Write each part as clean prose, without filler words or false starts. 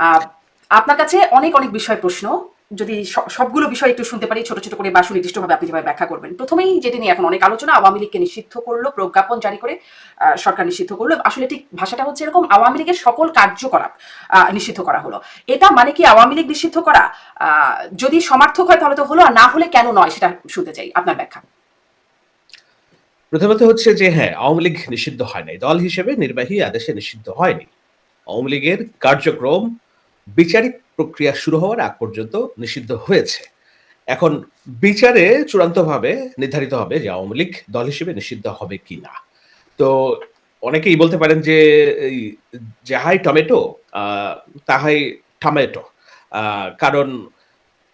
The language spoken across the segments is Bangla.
আহ, আপনার কাছে অনেক অনেক বিষয় প্রশ্ন, যদি সবগুলো বিষয় একটু শুনতে পারি ছোট ছোট করে বা সুনির্দিষ্টভাবে আপনি যেভাবে ব্যাখ্যা করবেন। প্রথমেই যেটি নিয়ে এখন অনেক আলোচনা, আওয়ামী লীগকে নিষিদ্ধ করলো, প্রজ্ঞাপন জারি করে সরকার নিষিদ্ধ করলো। আসলে ঠিক ভাষাটা হচ্ছে এরকম, আওয়ামী লীগের সকল কার্যকলাপ নিষিদ্ধ করা হলো। এটা মানে কি আওয়ামী লীগ নিষিদ্ধ করা? যদি সমার্থক হয় তাহলে তো হলো, আর না হলে কেন নয় সেটা শুনতে চাই আপনার ব্যাখ্যা। প্রথমত হচ্ছে যে হ্যাঁ, আওয়ামী লীগ নিষিদ্ধ হয় নাই। দল হিসেবে নির্বাহী আদেশে নিষিদ্ধ হয়নি। আওয়ামী লীগের কার্যক্রম বিচারিক প্রক্রিয়া শুরু হওয়ার আগ পর্যন্ত নিষিদ্ধ হয়েছে। এখন বিচারে চূড়ান্তভাবে নির্ধারিত হবে যে আওয়ামী লীগ দল হিসেবে নিষিদ্ধ হবে কিনা। তো অনেকেই বলতে পারেন যে এই যাহাই টমেটো তাহাই টমেটো। কারণ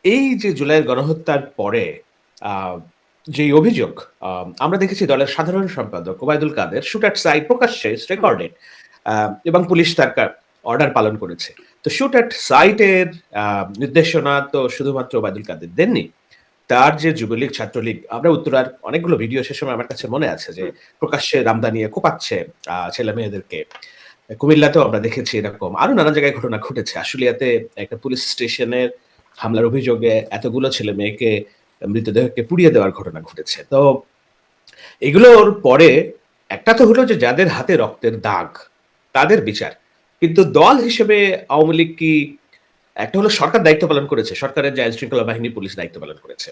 এই যে জুলাইয়ের গণহত্যার পরে আ যেই অভিযোগ আমরা দেখেছি দলের সাধারণ সম্পাদক ওবায়দুল কাদের শুট এট সাইট প্রকাশ্যে হুম। রেকর্ডেড আ এবং পুলিশ তার অর্ডার পালন করেছে। তো শুট এট সাইট এর নির্দেশনা তো শুধুমাত্র ওবায়দুল কাদের দেননি। তার যে যুবলীগ, ছাত্রলীগ আমরা উত্তরার অনেকগুলো ভিডিও সে সময় আমার কাছে মনে আছে যে হুম। প্রকাশ্যে রামদা নিয়ে কোপাচ্ছে ছেলে-মেয়েদেরকে। কুমিল্লাতেও আমরা দেখেছি এরকম। আরো নানা জায়গায় ঘটনা ঘটেছে। আশুলিয়াতে একটা পুলিশ স্টেশনের হামলার অভিযোগে এতগুলো ছেলে-মেয়েকে মৃতদেহকে পুড়িয়ে দেওয়ার ঘটনা ঘটেছে। তো এগুলোর পরে একটা তো হলো যে যাদের হাতে রক্তের দাগ, তাদের বিচার। কিন্তু দল হিসেবে আওয়ামী লীগ কি একটা হলো সরকার দায়িত্ব পালন করেছে। সরকারের যে আইনশৃঙ্খলা বাহিনী, পুলিশ দায়িত্ব পালন করেছে।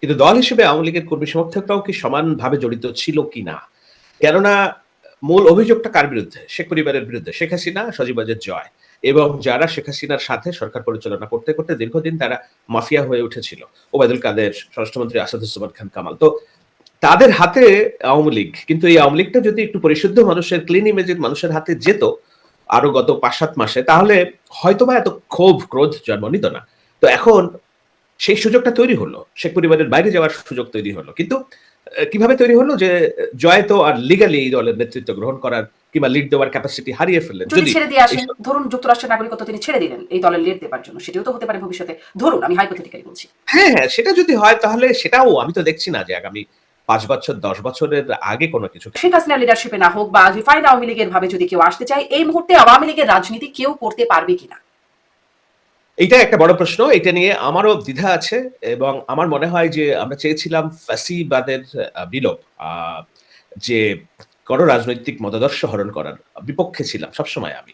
কিন্তু দল হিসেবে আওয়ামী লীগের কর্মী সমর্থকরাও কি সমানভাবে জড়িত ছিল কিনা? কেননা মূল অভিযোগটা কার বিরুদ্ধে? শেখ পরিবারের বিরুদ্ধে। শেখ হাসিনা, সজীব-ওয়াজেদ জয় এবং যারা শেখ হাসিনার সাথে সরকার পরিচালনা করতে, করতে দীর্ঘদিন তারা মাফিয়া হয়ে উঠেছিল। ওবায়দুল কাদের, স্বরাষ্ট্রমন্ত্রী আসাদুজ্জামান খান কামাল। তো তাদের হাতে আওয়ামী লীগ। কিন্তু এই আওয়ামী লীগটা যদি একটু পরিশুদ্ধ মানুষের, ক্লিন ইমেজের মানুষের হাতে যেত আরো গত ৫-৭ মাসে, তাহলে হয়তোবা এত ক্ষোভ, ক্রোধ জন্ম নিত না। তো এখন সেই সুযোগটা তৈরি হলো। শেখ পরিবারের বাইরে যাওয়ার সুযোগ তৈরি হলো। কিন্তু কিভাবে তৈরি হলো যে জয় তো আর লিগালি এই দলের নেতৃত্ব গ্রহণ করার কিংবা লিড দেওয়ার ক্যাপাসিটি হারিয়ে ফেললেন। যদি যদি ছেড়ে দিয়ে আসেন, এইসব ধরুন যুক্তরাষ্ট্রের নাগরিকত্ব তিনি ছেড়ে দিলেন এই দলের লিড দেবার জন্য, সেটিও তো হতে পারে ভবিষ্যতে। ধরুন, আমি হাইপোথেটিক্যালি বলছি। হ্যাঁ, হ্যাঁ, সেটা যদি হয় তাহলে সেটাও আমি তো দেখছি না যে আগামী ৫ বছর ১০ বছরের আগে কোন কিছু। শেখ হাসিনার লিডারশিপে না হোক বা রিফাইন্ড আওয়ামী লীগের ভাবে যদি কেউ আসতে চায়, এই মুহূর্তে আওয়ামী লীগের রাজনীতি কেউ করতে পারবে কিনা? এইটা একটা বড় প্রশ্ন। এটা নিয়ে আমারও দ্বিধা আছে এবং আমার মনে হয় যে আমরা চেয়েছিলাম ফ্যাসিবাদের বিলোপ। আ যে কোনো রাজনৈতিক মতাদর্শ হরণ করার বিপক্ষে ছিলাম সবসময় আমি।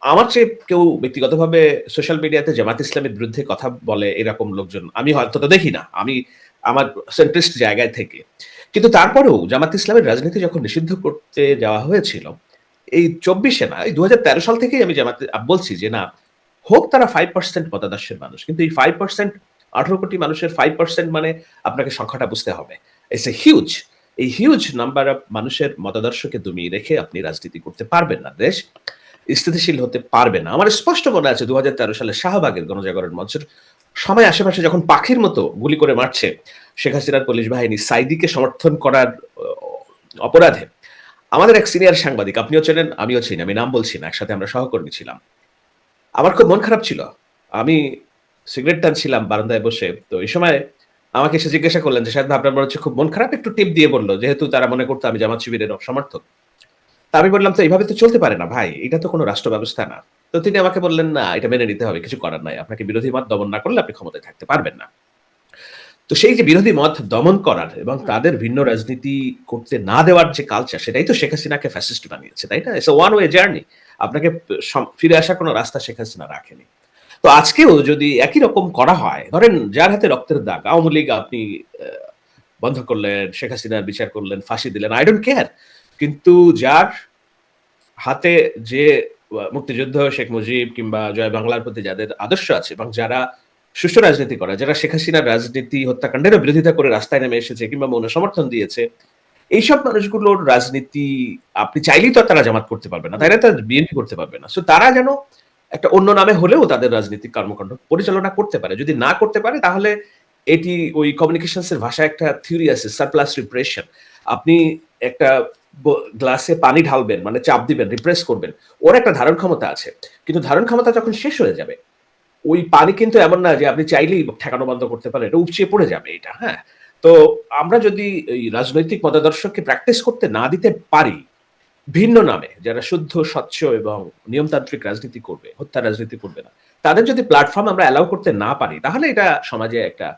আমার চেয়ে কেউ ব্যক্তিগতভাবে সোশ্যাল মিডিয়াতে জামাত ইসলামের বিরুদ্ধে কথা বলে এরকম লোকজন আমি অন্তত দেখি না। আমি আমার সেন্ট্রিস্ট জায়গায় থেকে। কিন্তু তারপরেও জামাত ইসলামের রাজনীতি যখন নিষিদ্ধ করতে যাওয়া হয়েছিল, এই ২৪ এ না, এই ২০১৩ সাল থেকেই আমি বলছি যে না, হোক তারা 5% মতাদর্শের মানুষ। কিন্তু এই 5% ১৮ কোটি মানুষের 5% মানে আপনাকে সংখ্যাটা বুঝতে হবে। It's a huge. এই হিউজ নাম্বার অফ মানুষের মতাদর্শকে দমিয়ে রেখে আপনি রাজনীতি করতে পারবেন না। দেশ স্থিতিশীল হতে পারবে না। আমার স্পষ্ট মনে আছে ২০১৩ সালে শাহবাগের গণজাগরণ মঞ্চের সময় আশেপাশে যখন পাখির মতো গুলি করে মারছে শেখ হাসিনার পুলিশ বাহিনী সাইদিকে সমর্থন করার অপরাধে আমাদের এক সিনিয়র সাংবাদিক, আপনিও চেনেন, আমিও চিনি, আমি নাম বলছি না, একসাথে আমরা সহকর্মী ছিলাম। আমার খুব মন খারাপ ছিল। আমি সিগারেট টানছিলাম বারান্দায় বসে। তো এই সময় আমাকে এসে জিজ্ঞাসা করলেন যে, "শাহেদ ভাই আপনার মনে হচ্ছে খুব মন খারাপ?" একটু টিপ দিয়ে বলল। যেহেতু তারা মনে করত আমি জামাত শিবিরের সমর্থক। তা আমি বললাম, "তো এভাবে তো চলতে পারে না ভাই। এটা তো কোন রাষ্ট্র ব্যবস্থা না।" তো তিনি আমাকে বললেন, "না, এটা মেনে নিতে হবে। কিছু করার নাই। আপনাকে বিরোধী মত দমন না করলে আপনি ক্ষমতায় থাকতে পারবেন না।" তো সেই যে বিরোধী মত দমন করার এবং হুম। তাদের ভিন্ন রাজনীতি করতে না দেওয়ার যে কালচার, সেটাই তো শেখ হাসিনাকে ফ্যাসিস্ট বানিয়েছে, তাই না? It's a one way journey. আপনাকে ফিরে আসার কোন রাস্তা শেখ হাসিনা রাখেনি। তো আজকেও যদি একই রকম করা হয়, ধরেন যার হাতে রক্তের দাগ, আওয়ামী লীগ আপনি আ বন্ধ করলেন, শেখ হাসিনার বিচার করলেন, ফাঁসি দিলেন, I don't care। কিন্তু যার হাতে যে মুক্তিযুদ্ধ, শেখ মুজিব কিংবা জয় বাংলার প্রতি যাদের আদর্শ আছে এবং যারা সুষ্ঠু রাজনীতি করে, যারা শেখ হাসিনার রাজনীতি হত্যাকাণ্ডেরও বিরোধিতা করে রাস্তায় নেমে এসেছে কিংবা মৌন সমর্থন দিয়েছে, এইসব মানুষগুলোর রাজনীতি আপনি চাইলেই তো আর তারা জামাত করতে পারবে না। তাই হুম। না? তারা বিএনপি করতে পারবে না। সো তারা যেন একটা অন্য নামে হলেও তাদের রাজনৈতিক কর্মকাণ্ড পরিচালনা করতে পারে। যদি না করতে পারে তাহলে এটি ওই কমিউনিকেশনস এর ভাষায় একটা থিওরি আছে, সারপ্লাস রিপ্রেশন। আপনি একটা গ্লাসে পানি ঢালবেন মানে চাপ দিবেন, রিপ্রেস করবেন। ওর একটা ধারণ ক্ষমতা আছে। কিন্তু ধারণ ক্ষমতা যখন শেষ হয়ে যাবে, ওই পানি কিন্তু এমন না যে আপনি চাইলেই ঠেকানো বন্ধ করতে পারেন। এটা উপচে পড়ে যাবে এটা, হ্যাঁ? তো আমরা যদি এই রাজনৈতিক মতাদর্শকে প্র্যাকটিস করতে না দিতে পারি, ভিন্ন নামে যারা শুদ্ধ, স্বচ্ছ এবং নিয়মতান্ত্রিক রাজনীতি করবে, হত্যা রাজনীতি করবে না, তাদের যদি প্ল্যাটফর্ম আমরা অ্যালাউ করতে না পারি, তাহলে এটা সমাজে একটা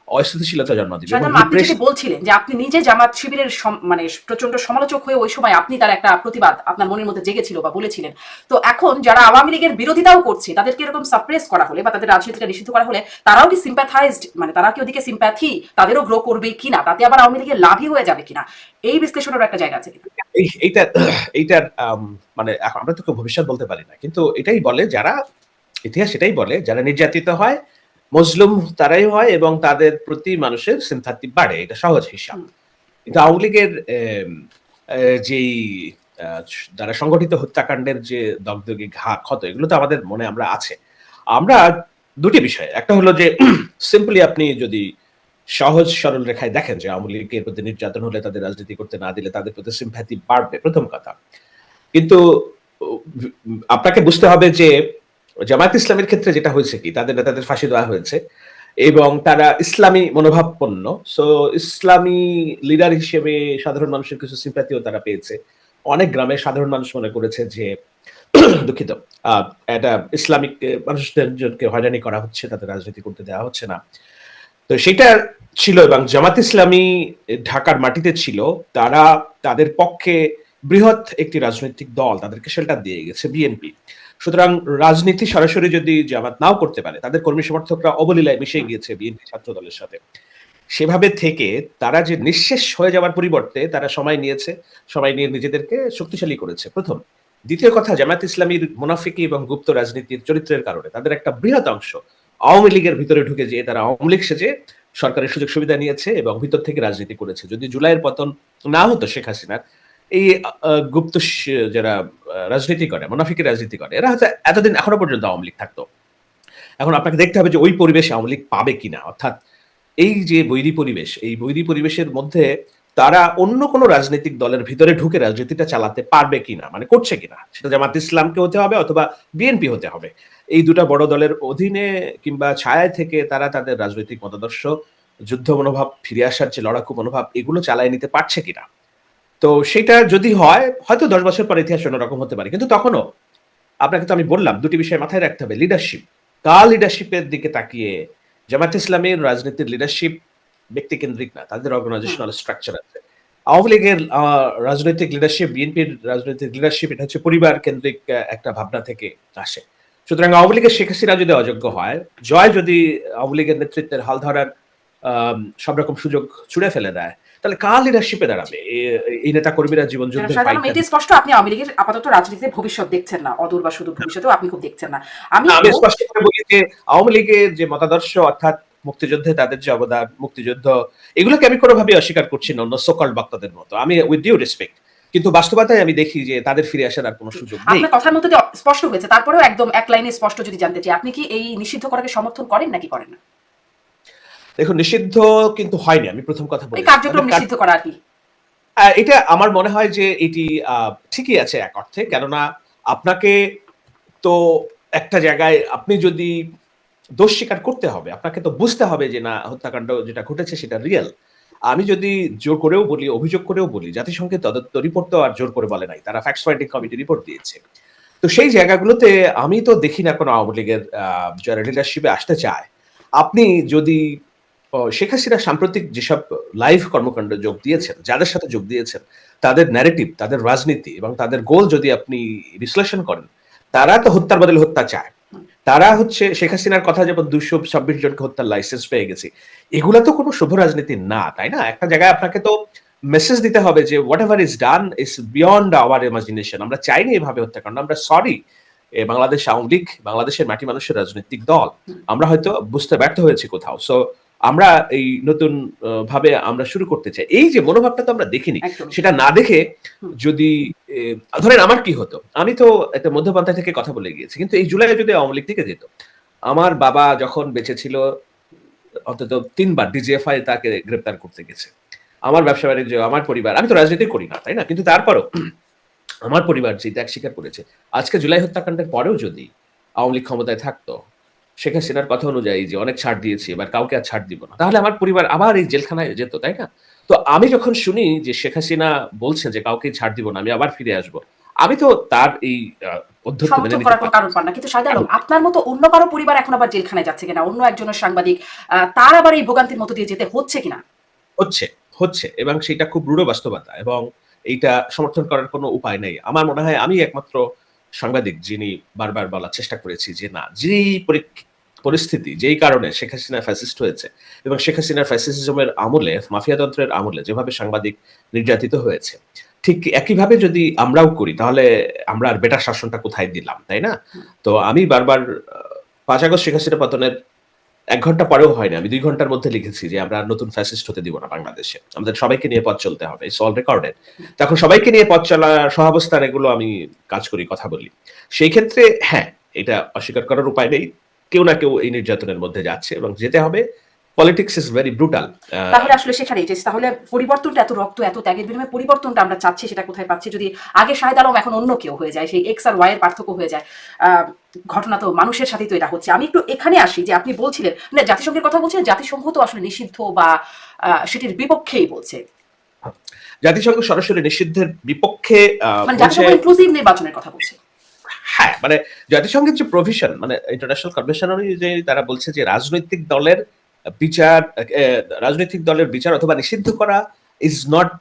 অস্থিতিশীলতা জন্ম দিবে এবং শাহজাহান, আপনি যেটি বলছিলেন যে আপনি নিজে জামাত শিবিরের মানে প্রচন্ড সমালোচক হয়ে ওই সময় আপনি তার একটা প্রতিবাদ আপনার মনের মধ্যে জেগেছিল বা বলেছিলেন, তো এখন যারা আওয়ামী লীগের বিরোধিতাও করছে তাদেরকে এরকম সাপ্রেস করা হলে বা তাদের রাজনীতিটা নিষিদ্ধ করা হলে তারাও কি সিম্প্যাথাইজড, মানে তারা কি ওদিকে সিম্প্যাথি তাদেরও গ্রো করবে কিনা, তাতে আবার আওয়ামী লীগের লাভই হয়ে যাবে কিনা, এই বিশ্লেষণের একটা জায়গা আছে কিনা? এইটা এইটার মানে আমরা তো কেউ ভবিষ্যৎ বলতে পারি না, কিন্তু এটাই বলে যারা ইতিহাস এটাই বলে যারা নির্যাতিত হয় মজলুম তারাই হয় এবং তাদের প্রতি মানুষের সিম্পাথি বাড়ে, এটা সহজ হিসাব। কিন্তু আওয়ামী লীগের যেই দ্বারা সংগঠিত হত্যাকাণ্ডের যে দগদগে ক্ষত, এগুলো তো আমাদের মনে আমরা আছে। আমরা দুটি বিষয়, একটা হলো যে সিম্পলি আপনি যদি সহজ সরল রেখায় দেখেন যে আওয়ামী লীগের প্রতি নির্যাতন হলে তাদের রাজনীতি করতে না দিলে তাদের প্রতি সিম্প্যাথি বাড়বে, প্রথম কথা। কিন্তু আপনাকে বুঝতে হবে যে জামায়াত ইসলামের ক্ষেত্রে যেটা হয়েছে কি, তাদের নেতাদের ফাঁসি দেওয়া হয়েছে এবং তারা ইসলামী মনোভাবপন্ন, সো ইসলামী লিডার হিসেবে সাধারণ মানুষের কিছু সিম্প্যাথিও তারা পেয়েছে। অনেক গ্রামে সাধারণ মানুষ মনে করেছে যে দুঃখিত, এটা ইসলামিক মানুষদেরকে হয়রানি করা হচ্ছে, তাদের রাজনীতি করতে দেওয়া হচ্ছে না। তো সেটা ছিল এবং জামাত ইসলামী ঢাকার মাটিতে ছিল, তারা তাদের পক্ষে বৃহৎ একটি রাজনৈতিক দল, তাদেরকে শেল্টার দিয়ে গেছে বিএনপি। সুতরাং রাজনীতি সরাসরি যদি জামাত নাও করতে পারে, তাদের কর্মী সমর্থকরা অবলীলায় মিশে গিয়েছে বিএনপি ছাত্র দলের সাথে। সেভাবে থেকে তারা যে নিঃশেষ হয়ে যাওয়ার পরিবর্তে তারা সময় নিয়েছে, সময় নিয়ে নিজেদেরকে শক্তিশালী করেছে, প্রথম। দ্বিতীয় কথা, জামাত ইসলামীর মুনাফিকি এবং গুপ্ত রাজনীতির চরিত্রের কারণে তাদের একটা বৃহৎ অংশ আওয়ামী লীগের ভিতরে ঢুকে যেয়ে তারা আওয়ামী লীগ সেজে সরকারের সুযোগ সুবিধা নিয়েছে এবং ভিতর থেকে রাজনীতি করেছে। যদি জুলাইয়ের পতন না হতো শেখ হাসিনার, এই গুপ্ত যারা রাজনীতি করে, মুনাফিকি রাজনীতি করে, এরা হয়তো এতদিন এখনো পর্যন্ত আওয়ামী লীগ থাকতো। এখন আপনাকে দেখতে হবে যে ওই পরিবেশে আওয়ামী লীগ পাবে কিনা, অর্থাৎ এই যে বৈরী পরিবেশ, এই বৈরী পরিবেশের মধ্যে তারা অন্য কোনো রাজনৈতিক দলের ভিতরে ঢুকে রাজনীতিটা চালাতে পারবে কিনা, মানে করছে কিনা, সেটা জামাত ইসলামকে হতে হবে অথবা বিএনপি হতে হবে। এই দুটা বড় দলের অধীনে কিংবা ছায়ায় থেকে তারা তাদের রাজনৈতিক মতাদর্শ, যুদ্ধ মনোভাব, ফিরে আসার যে লড়াকু মনোভাব, এগুলো চালায় নিতে পারছে কিনা। তো সেটা যদি হয়, হয়তো 10 বছর পর ইতিহাস অন্যরকম হতে পারে, কিন্তু তখনও আপনাকে তো আমি বললাম দুটি বিষয় মাথায় রাখতে হবে। লিডারশিপ, কার লিডারশিপের দিকে তাকিয়ে জামাত ইসলামের রাজনীতির লিডারশিপ ব্যক্তিকেন্দ্রিক না, তাদের অর্গানাইজেশনাল স্ট্রাকচার আছে। আওয়ামী লীগের রাজনৈতিক লিডারশিপ, বিএনপির রাজনৈতিক লিডারশিপ, এটা হচ্ছে পরিবার কেন্দ্রিক একটা ভাবনা থেকে আসে। সুতরাং আওয়ামী লীগের শেখ হাসিনা যদি অযোগ্য হয়, জয় যদি আওয়ামী লীগের নেতৃত্বের হাল ধরার সব রকম সুযোগ ছুড়ে ফেলে দেয়, তাহলে কার লিডারশিপে দাঁড়াবে এই নেতা কর্মীরা জীবন যুদ্ধের সাধারণত এটি স্পষ্ট আপনি আওয়ামী লীগের আপাতত রাজনীতিতে ভবিষ্যৎ দেখছেন না, অদূর বা সুদূর ভবিষ্যতেও আপনি খুব দেখছেন না। আমি স্পষ্ট করে বলি যে আওয়ামী লীগের যে মতাদর্শ, অর্থাৎ মুক্তিযুদ্ধে তাদের যে অবদান, মুক্তিযুদ্ধ, এগুলোকে আমি কোনোভাবেই অস্বীকার করছি না অন্য সকল বক্তাদের মতো, আমি উইথ ডিউ রেসপেক্ট। কিন্তু বাস্তবতায় আমি দেখি যে তাদের ফিরে আসার আর কোনো সুযোগ নেই। আপনার কথার মধ্যে স্পষ্ট হয়েছে, তারপরেও একদম এক লাইনে স্পষ্ট যদি জানতে চাই, আপনি কি এই নিষিদ্ধ করাকে সমর্থন করেন নাকি করেন না? দেখুন, নিষিদ্ধ কিন্তু হয়নি, আমি প্রথম কথা বলি। কার্যক্রম নিষিদ্ধ করা আর কি, এটা আমার মনে হয় যে এটি ঠিকই আছে এক অর্থে, কেননা আপনাকে তো একটা জায়গায় আপনি যদি দোষ স্বীকার করতে হবে, আপনাকে তো বুঝতে হবে যে না, হত্যাকাণ্ড যেটা ঘটেছে সেটা রিয়েল। আমি যদি জোর করেও বলি, অভিযোগ করেও বলি, জাতিসংঘের তদন্ত রিপোর্ট তো আর জোর করে বলে নাই, তারা ফ্যাক্ট ফাইন্ডিং কমিটি রিপোর্ট দিয়েছে। তো সেই জায়গাগুলোতে আমি তো দেখি না কোনো আওয়ামী লীগের যারা লিডারশিপে আসতে চায়। আপনি যদি শেখ হাসিনা সাম্প্রতিক যেসব লাইভ কর্মকাণ্ড যোগ দিয়েছেন, যাদের সাথে যোগ দিয়েছেন, তাদের ন্যারেটিভ, তাদের রাজনীতি এবং তাদের গোল যদি আপনি বিশ্লেষণ করেন, তারা তো হত্যার বদলে হত্যা চায়। তারা হচ্ছে শেখ হাসিনার কথা, যেমন 226 জনকে হত্যার লাইসেন্স পেয়ে গেছে, এগুলা তো কোনো শুভ রাজনীতি না, তাই না? একটা জায়গায় আপনাকে তো মেসেজ দিতে হবে যে what ever is done is beyond our imagination. আমরা চাইনি এভাবে হত্যাকাণ্ড, আমরা সরি। বাংলাদেশ আওয়ামী লীগ বাংলাদেশের মাটি মানুষের রাজনৈতিক দল, আমরা হয়তো বুঝতে ব্যর্থ হয়েছি কোথাও। সো আমরা এই নতুন ভাবে আমরা শুরু করতে চাই, এই যে মনোভাবটা তো আমরা দেখিনি। সেটা না দেখে যদি ধরেন আমার কি হতো, আমি তো একটা মধ্যপন্থা থেকে কথা বলে গিয়েছি, কিন্তু এই জুলাইয়ে যদি আওয়ামী লীগ থেকে যেত, আমার বাবা যখন বেঁচে ছিল অন্তত 3 বার ডিজিএফআই তাকে গ্রেপ্তার করতে গেছে। আমার ব্যবসা বাণিজ্য, আমার পরিবার, আমি তো রাজনীতি করি না, তাই না? কিন্তু তারপরও আমার পরিবার যে ত্যাগ স্বীকার করেছে, আজকে জুলাই হত্যাকাণ্ডের পরেও যদি আওয়ামী লীগ ক্ষমতায় থাকতো, শেখ হাসিনার কথা অনুযায়ী যে অনেক ছাড় দিয়েছি, এবার কাউকে আর ছাড় দিব না, তাহলে আমার পরিবার আবার এই জেলখানায় যেত, তাই না? তো আমি যখন শুনি যে শেখ হাসিনা বলছেন যে কাউকে ছাড় দিব না, আমি আবার ফিরে আসব, আমি তো তার এই অধ্যত্ব মেনে সমর্থন নিতে করার কোনো পারি কারণ পান না। কিন্তু শাহেদ আলম, না। আপনার মতো অন্য কারো পরিবার এখন আবার জেলখানায় যাচ্ছে কিনা, অন্য একজনের সাংবাদিক তার আবার এই ভোগান্তির মতো দিয়ে যেতে হচ্ছে কিনা? হচ্ছে, হচ্ছে, এবং সেটা খুব রূঢ় বাস্তবতা, এবং এইটা সমর্থন করার কোনো উপায় নেই। আমার মনে হয় আমি একমাত্র সাংবাদিক যিনি বারবার বলার চেষ্টা করেছি যে না, যেই পরিস্থিতি, যেই কারণে শেখ হাসিনা ফ্যাসিস্ট হয়েছে এবং শেখ হাসিনার ফ্যাসিজমের আমলে, মাফিয়াতন্ত্রের আমলে যেভাবে সাংবাদিক নির্যাতিত হয়েছে, ঠিক একইভাবে যদি আমরাও করি তাহলে আমরা আর বেটার শাসনটা কোথায় দিলাম, তাই না? হুম। তো আমি বারবার ৫ আগস্ট শেখ হাসিনা পতনের ১ ঘন্টা পরেও হয়নি। আমি ২ ঘন্টার মধ্যে লিখেছি যে আমরা নতুন ফ্যাসিস্ট হতে দিব না বাংলাদেশে। আমাদের সবাইকে নিয়ে পথ চলতে হবে। It's all recorded. তখন সবাইকে নিয়ে পথ চলা, সহাবস্থান, এগুলো আমি কাজ করি, কথা বলি। সেই ক্ষেত্রে হ্যাঁ, এটা অস্বীকার করার উপায় নেই। কেউ না কেউ এই নির্যাতনের মধ্যে যাচ্ছে এবং যেতে হবে। Politics is very brutal. তাহলে আসলে সেখানেই যে তাহলে পরিবর্তনটা, এত রক্ত এত ত্যাগের বিনিময়ে পরিবর্তনটা আমরা চাচ্ছি, সেটা কোথায় পাচ্ছি? যদি আগে শাহেদ আলম এখন অন্য কেউ হয়ে যায়, সেই এক্স আর ওয়াই এর পার্থক্য হয়ে যায়। ঘটনা তো মানুষের সাথেই তো এটা হচ্ছে। আমি একটু এখানে আসি যে আপনি বলছিলেন না জাতিসংঘের কথা বলছিলেন, জাতিসংঘ তো আসলে নিষিদ্ধ বা সেটির বিপক্ষেই বলছে। জাতিসংঘ সরাসরি নিষিদ্ধের বিপক্ষে মানে বলছে। জাতিসংঘ ইনক্লুসিভ নির্বাচনের কথা বলছে। হ্যাঁ, মানে জাতিসংঘের যে প্রভিশন, মানে ইন্টারন্যাশনাল কনভেনশন অনুযায়ী তারা বলছে যে রাজনৈতিক দলের বিচার অথবা নিষিদ্ধ করা ইজ নট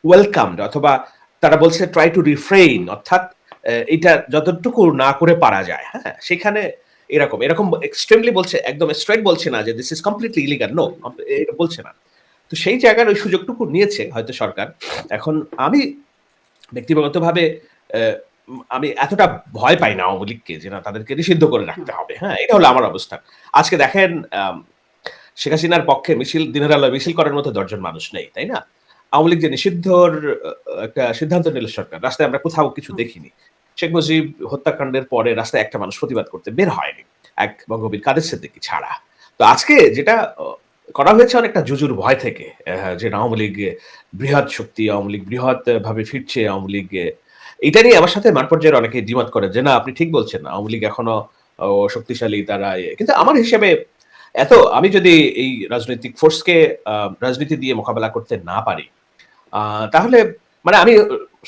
ওয়েলকামড, অথবা তারা বলছে ট্রাই টু রিফ্রেইন, অর্থাৎ এটা যতটুকু না করে পারা যায়, হ্যাঁ, সেখানে এরকম এরকম এক্সট্রিমলি বলছে, একদম স্ট্রেট বলছে না যে this is completely illegal, no, এটা বলছে না। তো সেই জায়গার ওই সুযোগটুকু নিয়েছে হয়তো সরকার। এখন আমি ব্যক্তিগতভাবে আমি এতটা ভয় পাই না আওয়ামী লীগকে যে না তাদেরকে নিষিদ্ধ করে রাখতে হবে। হ্যাঁ, এটা হলো আমার অবস্থান। আজকে দেখেন শেখ হাসিনার পক্ষে দিনের আলোয় মিছিল করার মতো ১০ জন মানুষ নেই, তাই না? আওয়ামী লীগ যে নিষিদ্ধর একটা সিদ্ধান্ত নিল সরকার, রাস্তায় আমরা কোথাও কিছু দেখিনি। শেখ মুজিব হত্যাকাণ্ডের পরে রাস্তায় একটা মানুষ প্রতিবাদ করতে বের হয়নি, এক বঙ্গবীর কাদের সিদ্দিকী ছাড়া। তো আজকে যেটা করা হয়েছে অনেকটা জুজুর ভয় থেকে, যে আওয়ামী লীগ বৃহৎ শক্তি, আওয়ামী লীগ বৃহৎ ভাবে ফিরছে, আওয়ামী লীগ এটা নিয়ে আমার সাথে মাঠ পর্যায়ের অনেকে দ্বিমত করে যে না আপনি ঠিক বলছেন, আওয়ামী লীগ এখনো শক্তিশালী, তারা কিন্তু আমার হিসেবে আমি যদি এই রাজনৈতিক ফোর্সকে রাজনীতি দিয়ে মোকাবেলা করতে না পারি, তাহলে মানে আমি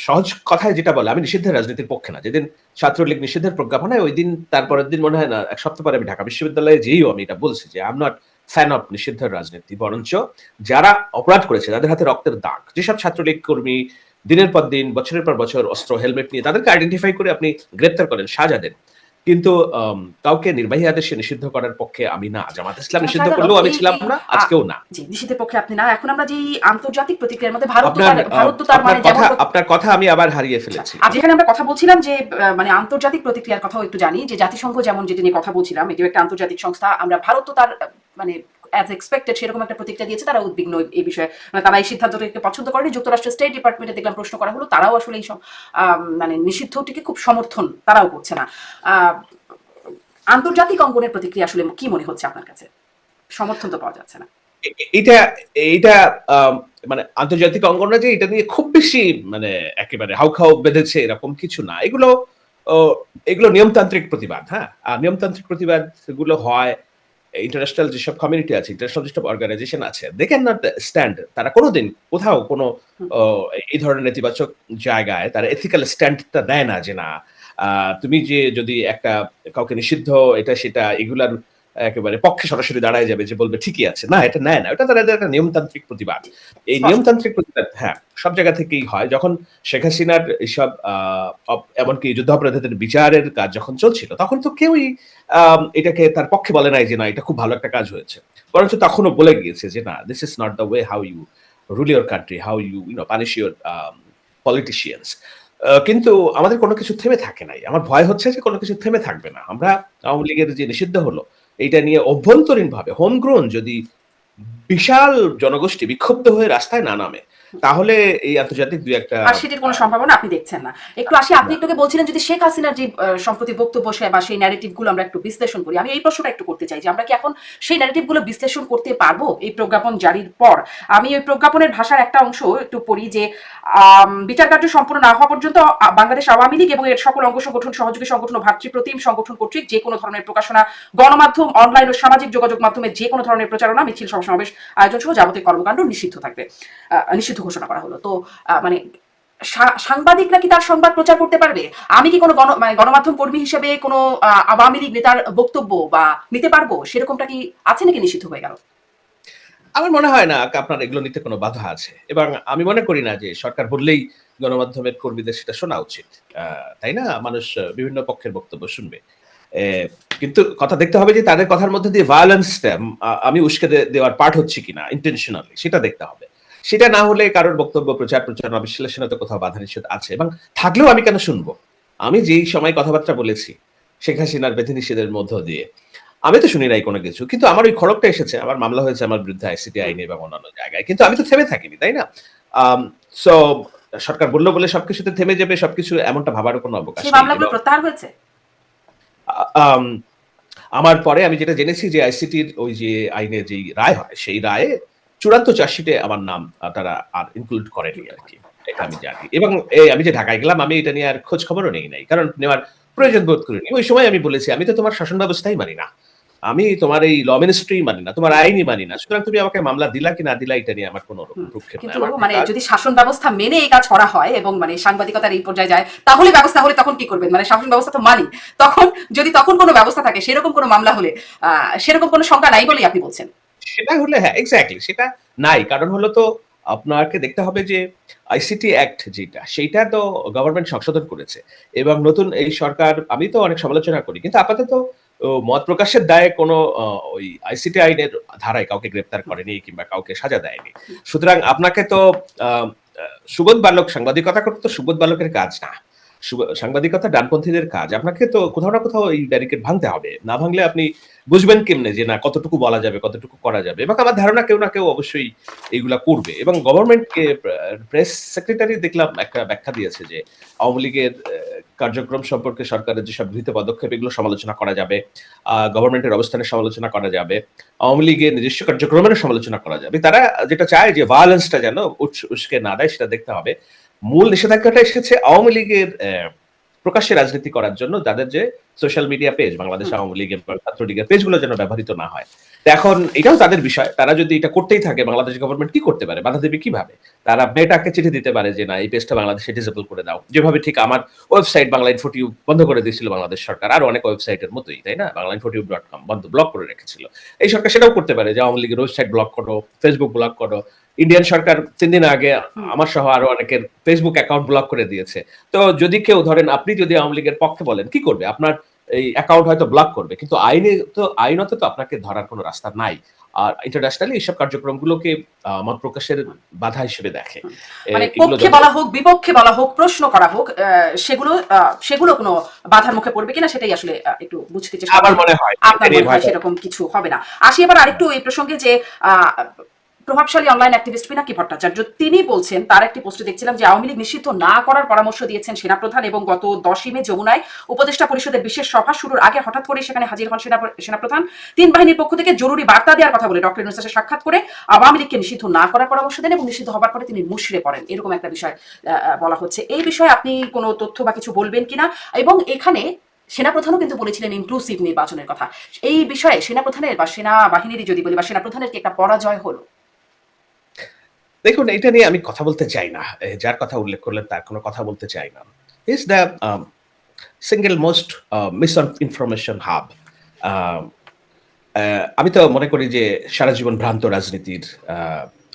সহজ কথায় যেটা বলে, আমি নিষিদ্ধের রাজনীতির পক্ষে না। যেদিন ছাত্রলীগ নিষিদ্ধের প্রজ্ঞাপন হয়, ওই দিন তারপরের দিন মনে হয় না, ১ সপ্তাহ পরে আমি ঢাকা বিশ্ববিদ্যালয়ে যেয়েও আমি এটা বলছি যে I am not fan of নিষিদ্ধের রাজনীতি। বরঞ্চ যারা অপরাধ করেছে, যাদের হাতে রক্তের দাগ, যেসব ছাত্রলীগ কর্মী দিনের পর দিন, বছরের পর বছর অস্ত্র, হেলমেট নিয়ে, তাদেরকে আইডেন্টিফাই করে আপনি গ্রেপ্তার করেন, সাজা দেন। কিন্তু কাউকে নির্বাহী আদেশে নিষিদ্ধ করার পক্ষে আমি না। জামাত ইসলাম নিষিদ্ধ শাহেদ আলম, করলেও আমি এই ছিলাম এই না, আজকেও না। জি, নিষিদ্ধের পক্ষে আপনি না। এখন আমরা যে আন্তর্জাতিক প্রতিক্রিয়ার মধ্যে ভারত তো আপনার তার ভারত তো তার মানে যেমন আপনার কথা আমি আবার হারিয়ে ফেলেছি। আর যেখানে আমরা কথা বলছিলাম যে মানে আন্তর্জাতিক প্রতিক্রিয়ার কথাও একটু জানি, যে জাতিসংঘ যেমন যেটা নিয়ে কথা বলছিলাম, এটিও একটা আন্তর্জাতিক সংস্থা। আমরা ভারত তো তার মানে অ্যাজ এক্সপেক্টেড সেরকম একটা প্রতিক্রিয়া দিয়েছে, তারা উদ্বিগ্ন এই বিষয়ে। মানে তারা এই সিদ্ধান্তটিকে পছন্দ করেনি। যুক্তরাষ্ট্রের স্টেট ডিপার্টমেন্টে দেখলাম প্রশ্ন করা হলো, তারাও আসলে এই মানে নিষিদ্ধটিকে খুব সমর্থন তারাও করছে না। আন্তর্জাতিক অঙ্গনের প্রতিক্রিয়া আসলে কি মনে হচ্ছে আপনার কাছে? সমর্থন তো পাওয়া যাচ্ছে না। এটা এইটা মানে আন্তর্জাতিক অঙ্গনে যে এটা নিয়ে খুব বেশি মানে একেবারে হাউখাউ বেঁধেছে এরকম কিছু না। এগুলো নিয়মতান্ত্রিক প্রতিবাদ, হ্যাঁ? আর নিয়মতান্ত্রিক প্রতিবাদ গুলো হয় ইন্টারন্যাশনাল যেসব কমিউনিটি আছে, ইন্টারন্যাশনাল যেসব অর্গানাইজেশন আছে, দে ক্যান নট স্ট্যান্ড। তারা কোনোদিন কোথাও কোনো অ এই ধরনের নেতিবাচক জায়গায় তারা এথিক্যাল স্ট্যান্ডটা দেয় না যে না, তুমি যে যদি কাউকে নিষিদ্ধ এটা সেটা এগুলার একেবারে পক্ষে সরাসরি দাঁড়ায় যাবে, যে বলবে ঠিকই আছে। না, এটা নেয় না। ওটা তাদের একটা নিয়মতান্ত্রিক প্রতিবাদ। এই স্পষ্ট। নিয়মতান্ত্রিক প্রতিবাদ, হ্যাঁ, সব জায়গা থেকেই হয়। যখন শেখ হাসিনার এসব এমনকি যুদ্ধাপরাধীদের বিচারের কাজ যখন চলছিল, তখন তো কেউই এটাকে তার পক্ষে বলে নাই যে না এটা খুব ভালো একটা কাজ হয়েছে। বরঞ্চ তখনও বলে গিয়েছে যে না, this is not the way how you rule your country, how you punish your politicians. কিন্তু আমাদের কোনো কিছু থেমে থাকে নাই। আমার ভয় হচ্ছে যে কোনো কিছু থেমে থাকবে না। আমরা আওয়ামী লীগের যে নিষিদ্ধ হলো, এইটা নিয়ে অভ্যন্তরীণভাবে হোম গ্রোন যদি বিশাল জনগোষ্ঠী বিক্ষুব্ধ হয়ে রাস্তায় না নামে, তাহলে এই আন্তর্জাতিক দুই একটা আর সেটির কোনো সম্ভাবনা আপনি দেখছেন না। একটু আসি, আপনি একটু আগে বলছিলেন যদি শেখ হাসিনার যে সম্প্রতি বক্তব্য বা সেই ন্যারেটিভ গুলো আমরা একটু বিশ্লেষণ করি। আমি এই প্রশ্নটা একটু করতে চাই যে আমরা কি এখন সেই ন্যারেটিভ গুলো বিশ্লেষণ করতে পারবো এই প্রজ্ঞাপন জারির পর? আমি ওই প্রজ্ঞাপনের ভাষার একটা অংশ একটু পড়ি যে বিচার কার্য সম্পূর্ণ না হওয়া পর্যন্ত বাংলাদেশ আওয়ামী লীগ এবং এর সকল অঙ্গ সংগঠন, সহযোগী সংগঠন ও ভাতৃপ্রতিম সংগঠন কর্তৃক যে কোনো ধরনের প্রকাশনা, গণমাধ্যম, অনলাইন ও সামাজিক যোগাযোগ মাধ্যমে যে কোনো ধরনের প্রচারণা, মিছিল, সমাবেশ আয়োজন সহ যাবতীয় কর্মকাণ্ড নিষিদ্ধ থাকবে, নিষিদ্ধ ঘোষণা করা হলো। তো মানে সাংবাদিকরা কি তার সংবাদ প্রচার করতে পারবে? আমি কি কোনো গণমাধ্যম কর্মী হিসেবে কোনো আওয়ামী লীগ নেতার বক্তব্য বা নিতে পারবো, সেরকমটা কি আছে নাকি নিষিদ্ধ হয়ে গেল? আমার মনে হয় না আপনার এগুলো নিতে কোনো বাধা আছে, এবং আমি মনে করি না যে সরকার বললেই গণমাধ্যমের কর্মীদের সেটা শোনা উচিত। তাই না? মানুষ বিভিন্ন পক্ষের বক্তব্য শুনবে। কিন্তু কথা দেখতে হবে যে তাদের কথার মধ্যে দিয়ে ভায়োলেন্সটা আমি উস্কে দেওয়ার পার্ট হচ্ছে কিনা ইন্টেনশনালি, সেটা দেখতে হবে। সেটা না হলে কারোর বক্তব্য প্রচারণা বিশ্লেষণে তো কোথাও বাধা নিষেধ আছে, এবং থাকলেও আমি কেন শুনবো? আমি যেই সময় কথাবার্তা বলেছি শেখ হাসিনার বিধিনিষেধের মধ্য দিয়ে, আমি তো শুনি নাই কোনো কিছু। কিন্তু আমার ওই খড়গটা এসেছে, আমার মামলা হয়েছে আমার বিরুদ্ধে আইসিটি আইনে এবং অন্যান্য জায়গায়। কিন্তু আমি তো থেমে থাকিনি, তাই না? আম সো সরকার বলল বলে সবকিছুতে থেমে যাবে, সবকিছু এমনটা ভাবারও কোনো অবকাশ সেই নেই। মামলাগুলো এবং প্রত্যাহার হয়েছে? আম আমার পরে আমি যেটা জেনেছি যে আইসিটির ওই যে আইনে যেই রায় হয়, সেই রায়ে চূড়ান্ত চার্জশিটে আমার নাম তারা আর ইনক্লুড করেনি আরকি। এটা আমি আচ্ছা। জানি। এবং আমি যে ঢাকায় গেলাম, আমি এটা নিয়ে আর খোঁজ খবরও নেই নাই। কারণ নেওয়ার প্রয়োজন বোধ করিনি। ওই সময় আমি বলেছি, "আমি তো তোমার শাসন ব্যবস্থাই মানি না। আমি তোমার এই ল মিনিস্ট্রি মানি না, তোমার আইনই মানি না। সুতরাং তুমি আমাকে মামলা দিলা কি না দিলা এটা নিয়ে আমার কোনো রকম হুম। ভ্রুক্ষেপ নাই। কিন্তু আমার মানে কাজ।" যদি শাসন ব্যবস্থা মেনে এই কাজ করা হয় এবং মানে সাংবাদিকতার এই পর্যায়ে যায়, তাহলে ব্যবস্থা হলে তখন কি করবেন? মানে শাসন ব্যবস্থা তো মানি। তখন যদি তখন কোনো ব্যবস্থা থাকে, সেরকম কোনো মামলা হলে সেরকম কোনো শঙ্কা নাই বলেই আপনি বলছেন। সেটা হলে হ্যাঁ, এক্সাক্টলি সেটা নাই। কারণ হলো তো আপনাকে দেখতে হবে যে আইসিটি অ্যাক্ট যেটা, সেইটা তো গভর্নমেন্ট সংশোধন করেছে। এবং নতুন এই সরকার, আমি তো অনেক সমালোচনা করি। কিন্তু আপাতত মত প্রকাশের দায়ে কোনো ওই আইসিটি আইনের ধারায় কাউকে গ্রেপ্তার হুম, করেনি কিংবা কাউকে সাজা দেয়নি। হুম, সুতরাং আপনাকে তো আ আ সুবোধ বালক সাংবাদিকতা করতে তো সুবোধ বালকের কাজ না। সাংবাদিকতা ডানপন্থীদের কাজ। আপনাকে তো কোথাও না কোথাও এই ব্যারিকেড ভাঙতে হবে। না ভাঙলে আপনি বুঝবেন কেমনে যে না কতটুকু বলা যাবে, কতটুকু করা যাবে। এবং আমার ধারণা কেউ না কেউ অবশ্যই এগুলা করবে। এবং গভর্নমেন্টকে প্রেস সেক্রেটারি দেখলাম একটা ব্যাখ্যা দিয়েছে যে আওয়ামী লীগের কার্যক্রম সম্পর্কে সরকারের যেসব গৃহীত পদক্ষেপ এগুলো সমালোচনা করা যাবে। গভর্নমেন্টের অবস্থানের সমালোচনা করা যাবে। আওয়ামী লীগের নিজস্ব কার্যক্রমেরও সমালোচনা করা যাবে। তারা যেটা চায় যে ভায়োলেন্সটা যেন উস্কে না দেয় সেটা দেখতে হবে। মূল নিষেধাজ্ঞাটা এসেছে আওয়ামী লীগের প্রকাশ্যে রাজনীতি করার জন্য তাদের যে সোশ্যাল মিডিয়া পেজ, বাংলাদেশ হুম। আওয়ামী লীগ এবং ছাত্রলীগের পেজগুলো যেন ব্যবহৃত না হয়। তো এখন এটাও তাদের বিষয়। তারা যদি এটা করতেই থাকে, বাংলাদেশ গভর্নমেন্ট কি করতে পারে? বাধা দেবে কিভাবে? তারা মেটাকে চিঠি দিতে পারে যে না এই পেজটা বাংলাদেশে ডিসেবল করে দাও। যেভাবে ঠিক আমার ওয়েবসাইট বাংলাইনফোটিউব বন্ধ করে দিয়েছিল বাংলাদেশ সরকার। আরো অনেক ওয়েবসাইটের মতোই, তাই না? বাংলাইনফোটিউব.com বন্ধ ব্লক করে রেখেছিল। এই সরকার সেটাও করতে পারে যে আওয়ামী লীগের ওয়েবসাইট ব্লক করো, ফেসবুক ব্লক করো। ইন্ডিয়ান সরকার ৩ দিন আগে হুম। আমার সহ আরো অনেকের ফেসবুক অ্যাকাউন্ট ব্লক করে দিয়েছে। তো যদি কেউ ধরেন আপনি যদি আওয়ামী লীগের পক্ষে বলেন, কি করবে? আপনার এই অ্যাকাউন্ট হয়তো ব্লক করবে। কিন্তু আইনত তো আপনাকে ধরার কোনো রাস্তা নাই। আর ইন্টারন্যাশনালি এইসব কার্যক্রমগুলোকে মত প্রকাশের বাধা হিসেবে দেখে। হুম। মানে এগুলো পক্ষে বলা হোক, বিপক্ষে বলা হোক, প্রশ্ন করা হোক, সেগুলো কোনো বাধার মুখে পড়বে কিনা সেটাই আসলে একটু বুঝতে চেষ্টা আমার করি। মনে হয় এটা আপনার নিয়ে মনে হয় ভয়টা। সেরকম কিছু হবে না। আসি এবার আরেকটু এই প্রসঙ্গে যে আ প্রভাবশালী অনলাইন অ্যাক্টিভিস্ট পিনাকি ভট্টাচার্য তিনি বলছেন, তার একটি পোস্টে দেখছিলাম যে আওয়ামী লীগ নিষিদ্ধ না করার পরামর্শ দিয়েছেন সেনাপ্রধান, এবং গত 10ই মে যমুনায় উপদেষ্টা পরিষদের বিশেষ সভা শুরুর আগে হঠাৎ করে সেখানে হাজির হন সেনাপ্রধান। ৩ বাহিনীর পক্ষ থেকে জরুরি বার্তা দেওয়ার কথা বলে ডক্টর ইউনূসের সাথে সাক্ষাৎ করে আওয়ামী লীগকে নিষিদ্ধ না করার পরামর্শ দেন এবং নিষিদ্ধ হবার পরে তিনি মুষড়ে পড়েন। এরকম একটা বিষয় বলা হচ্ছে। এই বিষয়ে আপনি কোনো তথ্য বা কিছু বলবেন কিনা? এবং এখানে সেনাপ্রধানও কিন্তু বলেছিলেন ইনক্লুসিভ নির্বাচনের কথা। এই বিষয়ে সেনাপ্রধানের বা সেনাবাহিনীরই যদি বলি বা সেনাপ্রধানের কি একটা পরাজয় হলো? দেখুন, এটা নিয়ে আমি কথা বলতে চাই না। যার কথা উল্লেখ করলেন তার কোনো কথা বলতে চাই না। Is the single most misinformation hub. আ আমি তো মনে করি যে সারা জীবন ভ্রান্ত রাজনীতির আ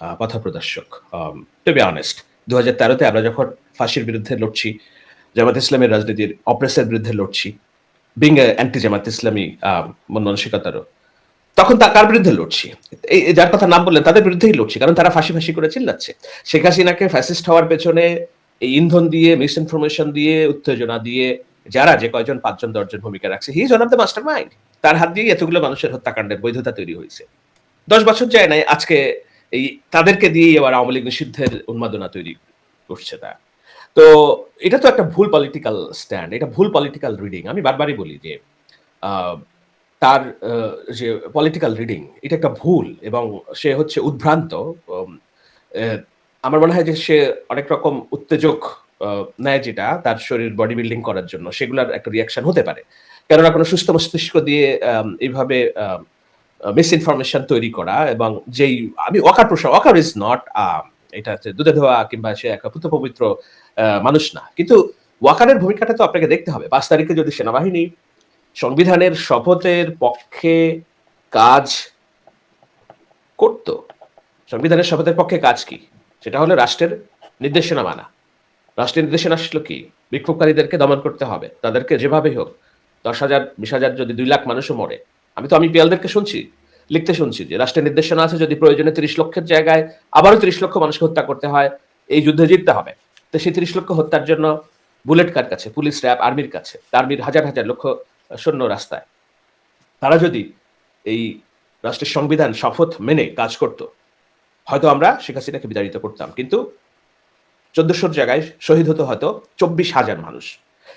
আ পথপ্রদর্শক। টু বি অনেস্ট ২০১৩ তে আমরা যখন ফাঁসির বিরুদ্ধে লড়ছি, জামায়াত ইসলামের রাজনীতির অপ্রেসের বিরুদ্ধে লড়ছি, বিং এ অ্যান্টি জামায়াত ইসলামী মন মানসিকতারও। তখন কার বিরুদ্ধে লড়ছি? এই যার কথা নাম বললেন তাদের বিরুদ্ধেই লড়ছি। কারণ তারা ফাঁসি, ফাঁসি করে চিল্লাচ্ছে। শেখ হাসিনাকে ফ্যাসিস্ট হওয়ার পেছনে এই ইন্ধন দিয়ে, মিস ইনফরমেশন দিয়ে, উত্তেজনা দিয়ে যারা যে কয়জন ৫ জন ১০ জন ভূমিকা রাখছে, he is one of the mastermind. তার হাত দিয়েই এতগুলো মানুষের হত্যাকাণ্ডের বৈধতা তৈরি হয়েছে। ১০ বছর যায় নাই, আজকে এই তাদেরকে দিয়ে এবার আওয়ামী লীগ নিষিদ্ধের উন্মাদনা তৈরি করছে তা। তো এটা তো একটা ভুল পলিটিক্যাল স্ট্যান্ড, এটা ভুল পলিটিক্যাল রিডিং। আমি বারবারই বলি যে আ তার যে পলিটিক্যাল রিডিং এটা একটা ভুল এবং সে হচ্ছে উদ্ভ্রান্ত। উম এ আমার মনে হয় যে সে অনেক রকম উত্তেজক আ নেয় যেটা তার শরীর বডি বিল্ডিং করার জন্য সেগুলার একটা রিঅ্যাকশন হতে পারে। কেননা কোনো সুস্থ মস্তিষ্ক দিয়ে এভাবে মিস ইনফরমেশন তৈরি করা এবং যেই আমি ওয়াকার ইজ নট এটা হচ্ছে দুধে ধোয়া কিংবা সে একটা পুত পবিত্র মানুষ না। কিন্তু ওয়াকারের ভূমিকাটা তো আপনাকে দেখতে হবে। ৫ তারিখে যদি সেনাবাহিনী সংবিধানের শপথের পক্ষে কাজ করত, সংবিধানের শপথের পক্ষে কাজ কি? সেটা হলো রাষ্ট্রের নির্দেশনা মানা। রাষ্ট্রের নির্দেশনা আসলো কি? বিক্ষোভকারীদেরকে দমন করতে হবে। তাদেরকে যেভাবেই হোক ১০,০০০, ২০,০০০ যদি ২ লাখ মানুষও মরে। আমি পিয়ালদেরকে শুনছি, লিখতে শুনছি যে রাষ্ট্রের নির্দেশনা আছে যদি প্রয়োজনে ৩০ লক্ষের জায়গায় আবারও ৩০ লক্ষ মানুষকে হত্যা করতে হয়, এই যুদ্ধে জিততে হবে। তো সেই ৩০ লক্ষ হত্যার জন্য বুলেট কার কাছে? পুলিশ, র‍্যাব, আর্মির কাছে। আর্মির হাজার, হাজার লক্ষ সৈন্য রাস্তায়। তারা যদি এই রাষ্ট্রের সংবিধান শপথ মেনে কাজ করত, হয়তো আমরা শেখ হাসিনাকে বিতাড়িত করতাম। কিন্তু ১৪০০ জায়গায় শহীদ হতো হয়তো ২৪,০০০ মানুষ।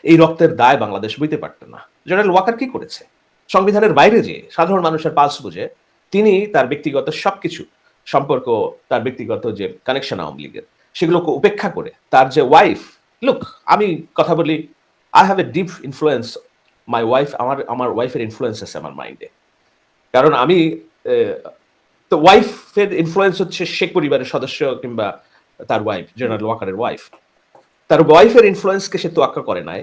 এই রক্তের দায় বাংলাদেশ বইতে পারত না। জেনারেল ওয়াকার কি করেছে? সংবিধানের বাইরে যেয়ে সাধারণ মানুষের পালস বুঝে তিনি তার ব্যক্তিগত সবকিছু সম্পর্ক, তার ব্যক্তিগত যে কানেকশন আওয়ামী লীগের সেগুলোকে উপেক্ষা করে তার যে ওয়াইফ, লুক আমি কথা বলি, I have a deep influence my wife, আমার ওয়াইফের ইনফ্লুয়েন্স আছে আমার মাইন্ডে। কারণ আমি এ তো ওয়াইফের ইনফ্লুয়েন্স হচ্ছে শেখ পরিবারের সদস্য কিংবা তার ওয়াইফ, জেনারেল ওয়াকারের ওয়াইফ। তার ওয়াইফের ইনফ্লুয়েন্সকে সে তোয়াক্কা করে নাই,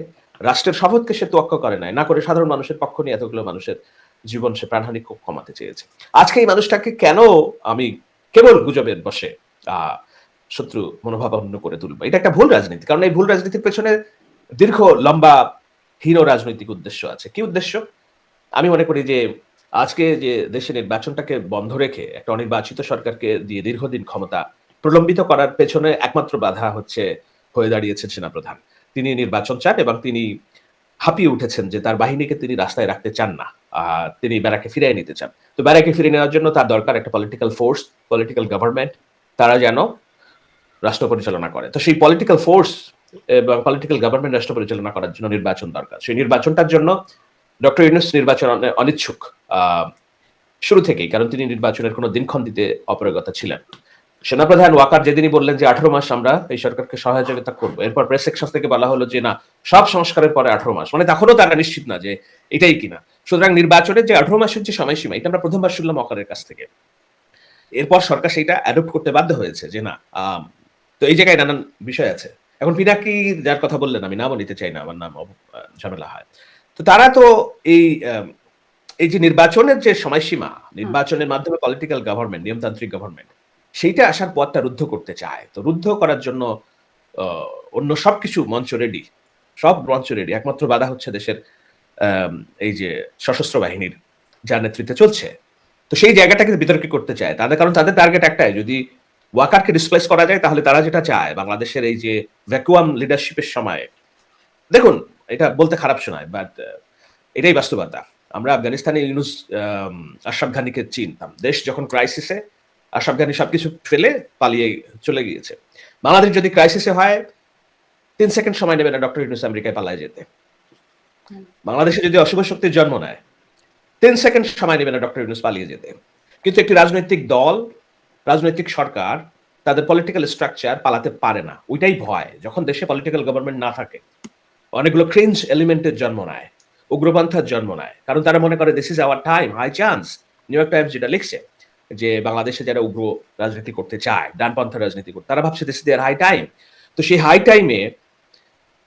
রাষ্ট্রের শপথকে সে তোয়াক্কা করে নাই, না করে সাধারণ মানুষের পক্ষ নিয়ে এতগুলো মানুষের জীবন সে প্রাণহানি কমাতে চেয়েছে। আজকে এই মানুষটাকে কেন আমি কেবল গুজবের বসে শত্রু মনোভাবাপন্ন করে তুলবো? এটা একটা ভুল রাজনীতি। কারণ এই ভুল রাজনীতির পেছনে দীর্ঘ লম্বা হীন রাজনৈতিক উদ্দেশ্য আছে। কি উদ্দেশ্য? আমি মনে করি যে আজকে যে দেশে নির্বাচনটাকে বন্ধ রেখে একটা অনির্বাচিত সরকারকে দিয়ে দীর্ঘদিন ক্ষমতা প্রলম্বিত করার পেছনে একমাত্র বাধা হয়ে দাঁড়িয়েছেন সেনাপ্রধান। তিনি নির্বাচন চান এবং তিনি হাঁপিয়ে উঠেছেন যে তার বাহিনীকে তিনি রাস্তায় রাখতে চান না। তিনি ব্যারাকে ফিরিয়ে নিতে চান। তো ব্যারাকে ফিরিয়ে নেওয়ার জন্য তার দরকার একটা পলিটিক্যাল ফোর্স, পলিটিক্যাল গভর্নমেন্ট, তারা যেন রাষ্ট্র পরিচালনা করে। তো সেই পলিটিক্যাল ফোর্স এবং পলিটিক্যাল গভর্নমেন্ট রাষ্ট্র পরিচালনা করার জন্য নির্বাচন দরকার। সেই নির্বাচনটার জন্য ডক্টর ইউনূস নির্বাচন অনিচ্ছুক শুরু থেকেই, কারণ তিনি নির্বাচনের কোনো দিনক্ষণ দিতে অপারগতা ছিলেন। সেনাপ্রধান ওয়াকার যেদিনই বললেন যে ১৮ মাস আমরা এই সরকারকে সহযোগিতা করবো, এরপর প্রেস সেকশন থেকে বলা হলো যে না, সব সংস্কারের পরে ১৮ মাস, মানে তখনও তারা নিশ্চিত না যে এটাই কিনা। সুতরাং নির্বাচনের যে ১৮ মাসের যে সময়সীমা, এটা আমরা প্রথমবার শুনলাম ওয়াকারের কাছ থেকে। এরপর সরকার সেইটা অ্যাডপ্ট করতে বাধ্য হয়েছে যে না। তো এই জায়গায় নানান বিষয় আছে। এখন পিনাকি যার কথা বললেন, আমি নামও নিতে চাই না, আমার নাম ঝামেলা হয়। তো তারা তো এই যে নির্বাচনের যে সময়সীমা, নির্বাচনের মাধ্যমে পলিটিক্যাল গভর্নমেন্ট, নিয়মতান্ত্রিক গভর্নমেন্ট, সেইটা আসার পথটা রুদ্ধ করতে চায়। তো রুদ্ধ করার জন্য অন্য সবকিছু মঞ্চ রেডি, সব মঞ্চ রেডি। একমাত্র বাধা হচ্ছে দেশের এই যে সশস্ত্র বাহিনীর যার নেতৃত্বে চলছে। তো সেই জায়গাটাকে বিতর্কে করতে চায় তাদের, কারণ তাদের টার্গেট একটাই, যদি ওয়াকারকে ডিসপ্লেস করা যায় তাহলে তারা যেটা চায় বাংলাদেশের এই যে ভ্যাকুয়াম লিডারশিপের সময়, দেখুন এটা বলতে খারাপ শোনায় বাট এটাই বাস্তবতা। আমরা আফগানিস্তানে ইউনূস আশরাফ ঘানিকে চিনতাম। দেশ যখন ক্রাইসিসে, আশরাফ ঘানি সবকিছু ফেলে পালিয়ে চলে গিয়েছে। বাংলাদেশ যদি ক্রাইসিসে হয় ৩ সেকেন্ড সময় নেবে না ডক্টর ইউনূস আমেরিকায় পালায় যেতে। বাংলাদেশে যদি অশুভ শক্তির জন্ম নেয় ৩ সেকেন্ড সময় নেবে না ডক্টর ইউনূস পালিয়ে যেতে। কিন্তু একটি রাজনৈতিক দল, রাজনৈতিক সরকার, তাদের পলিটিক্যাল স্ট্রাকচার পালাতে পারে না। ওইটাই ভয়। যখন দেশে পলিটিক্যাল গভর্নমেন্ট না থাকে, অনেকগুলো ক্রিঞ্জ এলিমেন্টের জন্ম নেয়, উগ্রপন্থার জন্ম নেয়। কারণ তারা মনে করে this is our time, high chance. New York Times যেটা লিখছে যে বাংলাদেশে যারা উগ্র রাজনীতি করতে চায়, ডানপন্থা রাজনীতি করতে, তারা ভাবছে this is their high time. তো সেই হাই টাইমে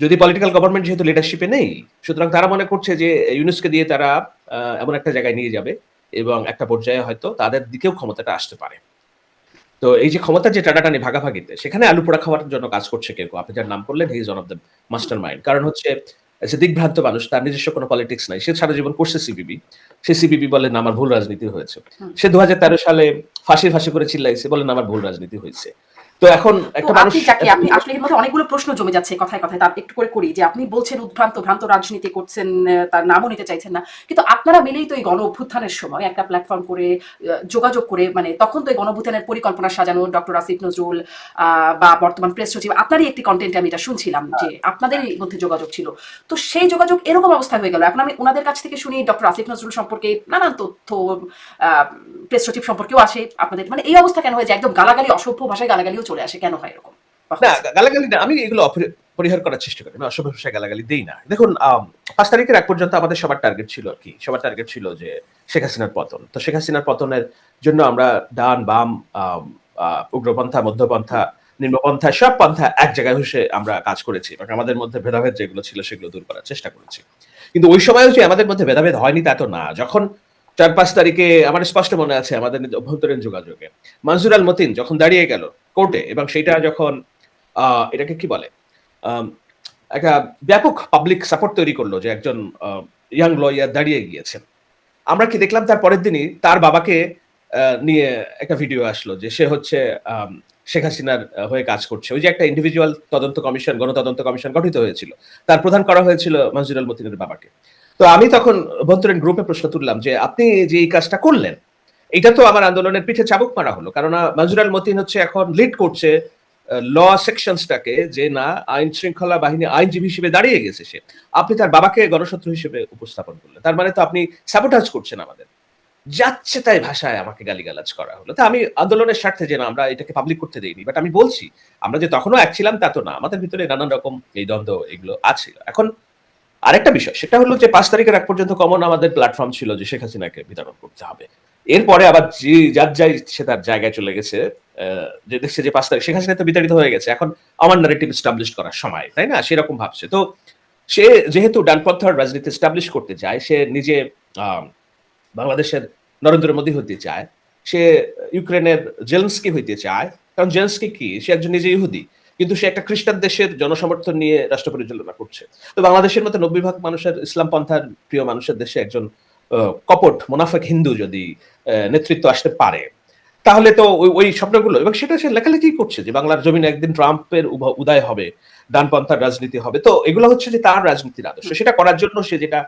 যদি পলিটিক্যাল গভর্নমেন্ট যেহেতু লিডারশিপে নেই, সুতরাং তারা মনে করছে যে ইউনূসকে দিয়ে তারা এমন একটা জায়গায় নিয়ে যাবে এবং একটা পর্যায়ে হয়তো তাদের দিকেও ক্ষমতাটা আসতে পারে। তো এই যে ক্ষমতার যে টানাটানি ভাগাভাগিতে, সেখানে আলু পোড়া খাওয়ার জন্য কাজ করছে কেউ। আপনি যার নাম করলেন, he is one of the master mind. কারণ হচ্ছে সে দিকভ্রান্ত মানুষ, তার নিজস্ব কোনো পলিটিক্স নাই। সে সারা জীবন করছে সিপিবি। সে সিপিবি বলেন আমার ভুল রাজনীতি হয়েছে। সে ২০১৩ সালে ফাঁসি করে চিল্লাইছে, বলেন আমার ভুল রাজনীতি হয়েছে। তো এখন তো একটা মানুষ আপনি যাকে আপনি আসলে এর মধ্যে অনেকগুলো প্রশ্ন জমে যাচ্ছে কথায় কথায়, তার একটু করে করি যে আপনি বলছেন ভ্রান্ত রাজনীতি করছেন, তার নামও নিতে চাইছেন না, কিন্তু আপনারা মিলেই তো এই গণ অভ্যুত্থানের সময় একটা প্ল্যাটফর্ম করে যোগাযোগ করে, মানে তখন তো এই গণ অভ্যুত্থানের পরিকল্পনা সাজানো ডক্টর আসিফ নজরুল বা বর্তমান প্রেস সচিব, আপনারই একটি কন্টেন্টে আমি এটা শুনছিলাম যে আপনাদেরই মধ্যে যোগাযোগ ছিল। তো সেই যোগাযোগ এরকম অবস্থা হয়ে গেল, এখন আমি ওনাদের কাছ থেকে শুনি ডক্টর আসিফ নজরুল সম্পর্কে নানান তথ্য, প্রেস সচিব সম্পর্কেও আসে আপনাদের, মানে এই অবস্থা কেন হয় যে একদম গালাগালি, অসভ্য ভাষায় গালাগালিও চলে আসে, কেন হয় এরকম? না, গালাগালি না, আমি এগুলো পরিহার করার চেষ্টা করি, আমি অসভ্য ভাষায় গালাগালি দেই না। দেখুন ৫ তারিখের আগ পর্যন্ত আমাদের সবার টার্গেট ছিল আর কি, সবার টার্গেট ছিল যে শেখ হাসিনার পতন। তো শেখ হাসিনার পতনের জন্য আমরা ডান বাম, উগ্রপন্থা, মধ্যপন্থা, নিম্নপন্থা, সব পন্থা এক জায়গায় বসে আমরা কাজ করেছি এবং আমাদের মধ্যে ভেদাভেদ যেগুলো ছিল সেগুলো দূর করার চেষ্টা করেছি। কিন্তু ওই সময়ও যে আমাদের মধ্যে ভেদাভেদ হয়নি তা তো না। যখন ৪-৫ তারিখে আমার স্পষ্ট মনে আছে আমাদের অভ্যন্তরীণ যোগাযোগে মনজুর আল মতিন যখন দাঁড়িয়ে গেল কোর্টে এবং সেটা যখন এটাকে কি বলে, আম, একটা ব্যাপক পাবলিক সাপোর্ট তৈরি করলো যে একজন ইয়াং লয়ার দাঁড়িয়ে গিয়েছেন। আমরা কি দেখলাম তার পরের দিনই তার বাবাকে নিয়ে একটা ভিডিও আসলো যে সে হচ্ছে আম, শেখ হাসিনার হয়ে কাজ করছে। ওই যে একটা ইন্ডিভিজুয়াল তদন্ত কমিশন, গণতদন্ত কমিশন গঠিত হয়েছিল, তার প্রধান করা হয়েছিল মনজুর আল মতিনের বাবাকে। তো আমি তখন অভ্যন্তরীণ গ্রুপে প্রশ্ন তুললাম যে আপনি যে এই কাজটা করলেন এটা তো আমার আন্দোলনের পিঠে চাবুক মারা হলো, কারণ মনজুর আল মতিন হচ্ছে এখন লিড করছে ল সেকশনসটাকে, যে না আইন শৃঙ্খলা বাহিনী আইনজীবী হিসেবে দাঁড়িয়ে গেছে সে। আপনি তার বাবাকে গণশত্রু হিসেবে উপস্থাপন করলেন, তার মানে তো আপনি সাবোটাজ করছেন আমাদের। যাচ্ছে তাই ভাষায় আমাকে গালিগালাজ করা হলো। তা আমি আন্দোলনের স্বার্থে যে না আমরা এটাকে পাবলিক করতে দেইনি, বাট আমি বলছি আমরা যে তখনও এক ছিলাম তা তো না, আমাদের ভিতরে নানান রকম এই দ্বন্দ্ব এগুলো আছে। এখন আরেকটা বিষয় সেটা হলো যে ৫ তারিখের আগ পর্যন্ত কমন আমাদের প্ল্যাটফর্ম ছিল যে শেখ হাসিনাকে বিতরণ করতে হবে। এরপরে আবার যে যার যাই সে তার জায়গায় চলে গেছে, যে দেখছে যে ৫ তারিখ শেখ হাসিনা তো বিতাড়িত হয়ে গেছে, এখন আমার ন্যারেটিভ এস্টাবলিশ করার সময়, তাই না, সেরকম ভাবছে। তো সে যেহেতু ডানপন্থার রাজনীতি এস্টাবলিশ করতে চায়, সে নিজে বাংলাদেশের নরেন্দ্র মোদী হতে চায়, সে ইউক্রেনের জেলেনস্কি হইতে চায়, কারণ জেলেনস্কি কি, সে একজন নিজে ইহুদি, কিন্তু সে একটা খ্রিস্টান দেশের জনসমর্থন নিয়ে রাষ্ট্র পরিচালনা করছে। তো বাংলাদেশের মতো ৯০% মানুষের ইসলাম পন্থার প্রিয় মানুষের দেশে একজন কপট মোনাফেক হিন্দু যদি নেতৃত্ব আসতে পারে, তাহলে তো ওই স্বপ্নগুলো, এবং সেটা সে লেখালেখি করছে যে বাংলার জমিনে একদিন ট্রাম্পের উদয় হবে, ডানপন্থার রাজনীতি হবে। তো এগুলো হচ্ছে যে তার রাজনীতির আদর্শ, সেটা করার জন্য সে যেটা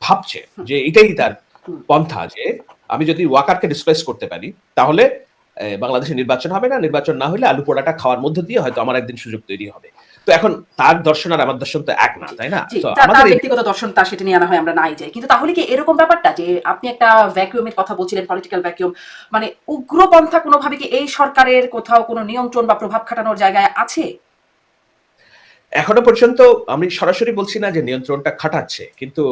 ভাবছে যে এটাই তার পন্থা, যে আমি যদি ওয়াকারকে ডিসপ্লেস করতে পারি তাহলে বাংলাদেশে নির্বাচন হবে না, নির্বাচন না হলে আলু পোড়াটা খাওয়ার মধ্য দিয়ে হয়তো আমার একদিন সুযোগ তৈরি হবে। তো এখন তার দর্শন আর আমার দর্শন তো এক না, তাই না? জি, তো তার আমাদের ব্যক্তিগত দর্শন তার সেটা নিয়ে আনা হয়, আমরা নাই যাই। কিন্তু তাহলে কি এরকম ব্যাপারটা যে আপনি একটা ভ্যাকুয়ামের কথা বলছিলেন, পলিটিক্যাল ভ্যাকুয়াম, মানে উগ্রপন্থা কোনোভাবে কি এই সরকারের কোথাও কোনো নিয়ন্ত্রণ বা প্রভাব খাটানোর জায়গায় আছে? এখনো পর্যন্ত আমি সরাসরি বলছি না যে নিয়ন্ত্রণটা খাটাচ্ছে, কিন্তু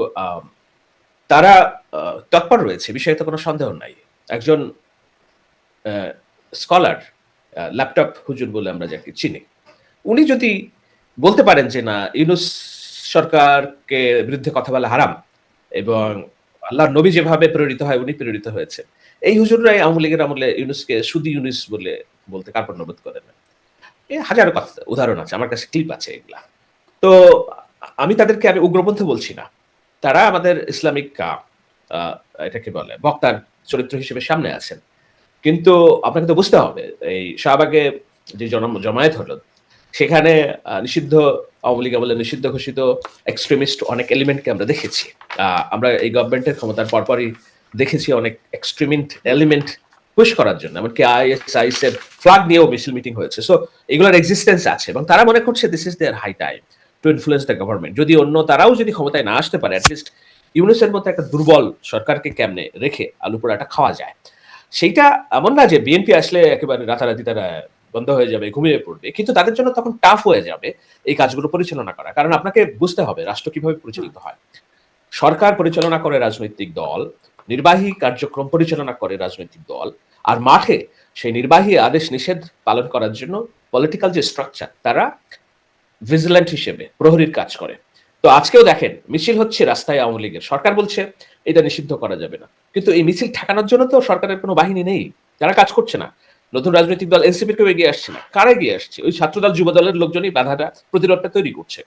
তারা তৎপর রয়েছে, বিষয়ে তো কোনো সন্দেহ নাই। একজন স্কলার, ল্যাপটপ হুজুর বলে আমরা যাকে চিনি, উনি যদি বলতে পারেন যে না ইউনূস সরকারকে বিরুদ্ধে কথা বলা হারাম এবং আল্লাহর নবী যেভাবে প্রেরিত হয় উনি প্রেরিত হয়েছে, এই হুজুররাই আওয়ামী লীগের আমলে ইউনূসকে সুদী ইউনূস বলে বলতে কার্পণ্যবোধ করেন। এই হাজারো কথা উদাহরণ আছে, আমার কাছে ক্লিপ আছে এগুলা। তো আমি তাদেরকে আমি উগ্রপন্থী বলছি না, তারা আমাদের ইসলামিক এটাকে বলে বক্তার চরিত্র হিসেবে সামনে আছেন। কিন্তু আপনাকে তো বুঝতে হবে এই শাহবাগে যে জমায়েত হলো সেখানে নিষিদ্ধ, আওয়ামী লীগ আমলে নিষিদ্ধ ঘোষিত এক্সট্রিমিস্ট অনেক এলিমেন্টকে আমরা দেখেছি। আমরা এই গভর্নমেন্টের ক্ষমতার পরপরই দেখেছি অনেক এক্সট্রিমিস্ট এলিমেন্ট পুশ করার জন্য, এমনকি আইএসআইএস এর ফ্ল্যাগ নিয়েও মিছিল মিটিং হয়েছে। সো এগুলোর এক্সিস্টেন্স আছে এবং তারা মনে করছে this is their high time to influence the government. যদি অন্য তারাও যদি ক্ষমতায় না আসতে পারে, অ্যাটলিস্ট ইউনুসের মতো একটা দুর্বল সরকারকে কেমনে রেখে আলু পোড়াটা খাওয়া যায়। সেইটা এমন না যে বিএনপি আসলে একেবারে রাতারাতি তারা বন্ধ হয়ে যাবে, ঘুমিয়ে পড়বে, কিন্তু তাদের জন্য তখন টাফ হয়ে যাবে এই কাজগুলো পরিচালনা করা। কারণ আপনাকে বুঝতে হবে রাষ্ট্র কিভাবে পরিচালিত হয়। সরকার পরিচালনা করে রাজনৈতিক দল, নির্বাহী কার্যক্রম পরিচালনা করে রাজনৈতিক দল, আর মাঠে সেই নির্বাহী আদেশ নিষেধ পালন করার জন্য পলিটিক্যাল যে স্ট্রাকচার তারা ভিজিল্যান্ট হিসেবে প্রহরীর কাজ করে। তো আজকেও দেখেন মিছিল হচ্ছে রাস্তায় আওয়ামী লীগের, সরকার বলছে এটা নিষিদ্ধ করা যাবে না, কিন্তু এই মিছিল ঠেকানোর জন্য তো সরকারের কোনো বাহিনী নেই, তারা কাজ করছে না। নতুন রাজনৈতিক দল এনসিপি কেউ এগিয়ে আসছে না, কারা এগিয়ে আসছে? ওই ছাত্রদল যুব দলের লোকজনই বাধাটা প্রতিরোধটা তৈরি করছে।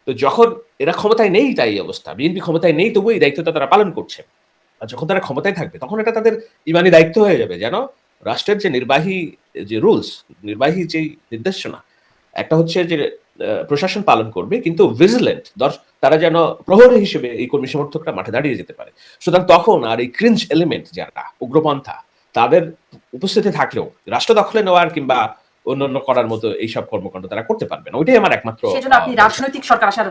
তো যখন এরা ক্ষমতায় নেই তাই এই অবস্থা, বিএনপি ক্ষমতায় নেই তবু এই দায়িত্বটা তারা পালন করছে। আর যখন তারা ক্ষমতায় থাকবে তখন এটা তাদের ইমানি দায়িত্ব হয়ে যাবে যেন রাষ্ট্রের যে নির্বাহী যে রুলস, নির্বাহী যে নির্দেশনা, একটা হচ্ছে যে প্রশাসন পালন করবে কিন্তু ভিজিলেন্ট তারা যেন প্রহরী হিসেবে এই কর্মী সমর্থকরা মাঠে দাঁড়িয়ে যেতে পারে। সুতরাং তখন আর এই ক্রিঞ্জ এলিমেন্ট যারা উগ্রপন্থা তাদের উপস্থিতি থাকলেও রাষ্ট্র দখলে নেওয়ার কিংবা অন্যান্য করার মতো এইসব কর্মকাণ্ড তারা করতে পারবে না। ওইটাই আমার একমাত্র সেজন্য আপনি রাজনৈতিক সরকার আসার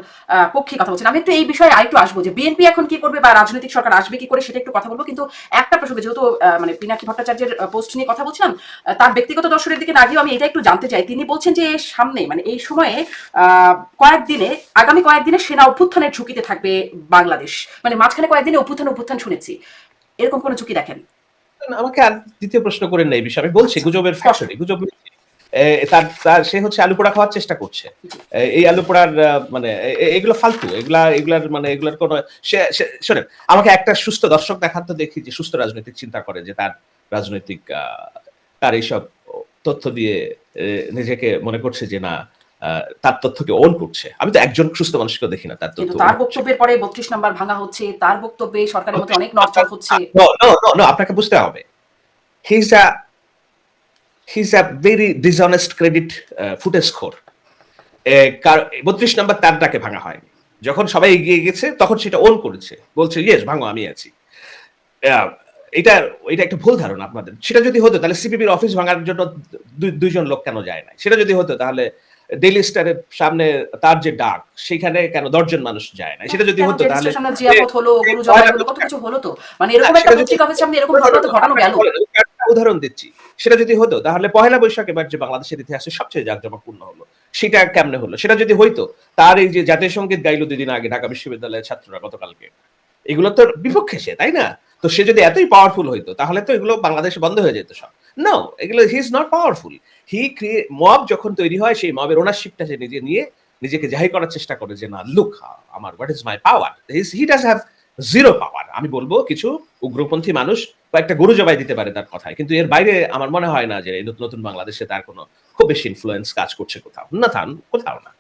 পক্ষে কথা বলছেন। আমি একটু এই বিষয়ে আরেকটু আসবো যে বিএনপি এখন কি করবে বা রাজনৈতিক সরকার আসবে কি করে সেটা একটু কথা বলবো, কিন্তু একটা প্রসঙ্গে যেহেতু মানে পিনাকি ভট্টাচার্যের পোস্ট নিয়ে কথা বলছিলাম, তার ব্যক্তিগত দর্শনের দিকে না গিয়েও আমি এটা একটু জানতে চাই। তিনি বলছেন যে সামনে মানে এই সময়ে আগামী কয়েকদিনে সেনা অভ্যুত্থানের ঝুঁকিতে থাকবে বাংলাদেশ। মানে মাঝখানে কয়েকদিনে অভ্যুত্থান শুনেছি, এরকম কোনো ঝুঁকি দেখেন? আমাকে আর দ্বিতীয় প্রশ্ন করেন না এই বিষয়ে। আমি বলছি গুজবের স্পষ্ট। ফ্যাক্টরি, গুজব সে হচ্ছে আলু পোড়া খাওয়ার চেষ্টা করছে। এই আলু পোড়ার মানে এগুলো ফালতু। এগুলার মানে এগুলার কোনো শোনেন, আমাকে একটা সুস্থ দর্শক দেখান তো দেখি যে সুস্থ রাজনৈতিক চিন্তা করে যে তার রাজনৈতিক তার এইসব তথ্য দিয়ে নিজেকে মনে করছে যে না তার তথ্যকে ওন করছে। আমি তো একজন সুস্থ মানুষকেও দেখি না তার তথ্য কিন্তু own তার করছে। বক্তব্যের পরে ৩২ নাম্বার ভাঙা হচ্ছে, তার বক্তব্যে সরকারের মধ্যে অনেক নড়চড় হচ্ছে। নো, নো, নো, নো, আপনাকে বুঝতে হবে। He is a very dishonest credit footage খোর। ৩২ নাম্বার তারটাকে ভাঙা হয়নি। যখন সবাই এগিয়ে গেছে তখন সেটা ওন করেছে। বলছে ইয়েস ভাঙো আমি আছি। আহ, এটা এটা একটা ভুল ধারণা আপনাদের। সেটা যদি হতো তাহলে সিপিবির অফিস ভাঙার জন্য দুইজন লোক কেন যায় না? সেটা যদি হতো তাহলে ডেইলি স্টারের সামনে তার যে ডাক সেখানে কেন ১০ জন মানুষ যায় না? সেটা যদি কেন হতো ট্রেন তাহলে স্টেশনে জিয়াপত হলো, গরু জবাই হলো, কত কিছু হলো তো। মানে এরকম একটা পত্রিকা অফিসের সামনে এরকম ঘটনা তো ঘটানো গেল। উদাহরণ দিচ্ছি। সেটা যদি হতো তাহলে পহেলা বৈশাখ এবার যে বাংলাদেশের ইতিহাসে সবচেয়ে জাঁকজমকপূর্ণ হলো সেটা কেমনে হলো? সেটা যদি হইতো তার এই যে জাতীয় সঙ্গীত গাইলো ২ দিন আগে ঢাকা বিশ্ববিদ্যালয়ের ছাত্ররা গতকালকে, এগুলো তো বিপক্ষে সে, তাই না? তো সে যদি এতই পাওয়ারফুল হইতো তাহলে তো এগুলো বাংলাদেশে বন্ধ হয়ে যেত সব। নো, এগুলো he is not powerful. Mob যখন তৈরি হয় সেই মবের ওনারশিপটা সে নিজে নিয়ে নিজেকে জাহির করার চেষ্টা করে যে না লুক আমার what is my power. He does have zero পাওয়ার। আমি বলবো কিছু উগ্রপন্থী মানুষ কয়েকটা গরু জবাই দিতে পারে তার কথায়, কিন্তু এর বাইরে আমার মনে হয় না যে নতুন নতুন বাংলাদেশে তার কোনো খুব বেশি ইনফ্লুয়েন্স কাজ করছে কোথাও না, কোথাও না।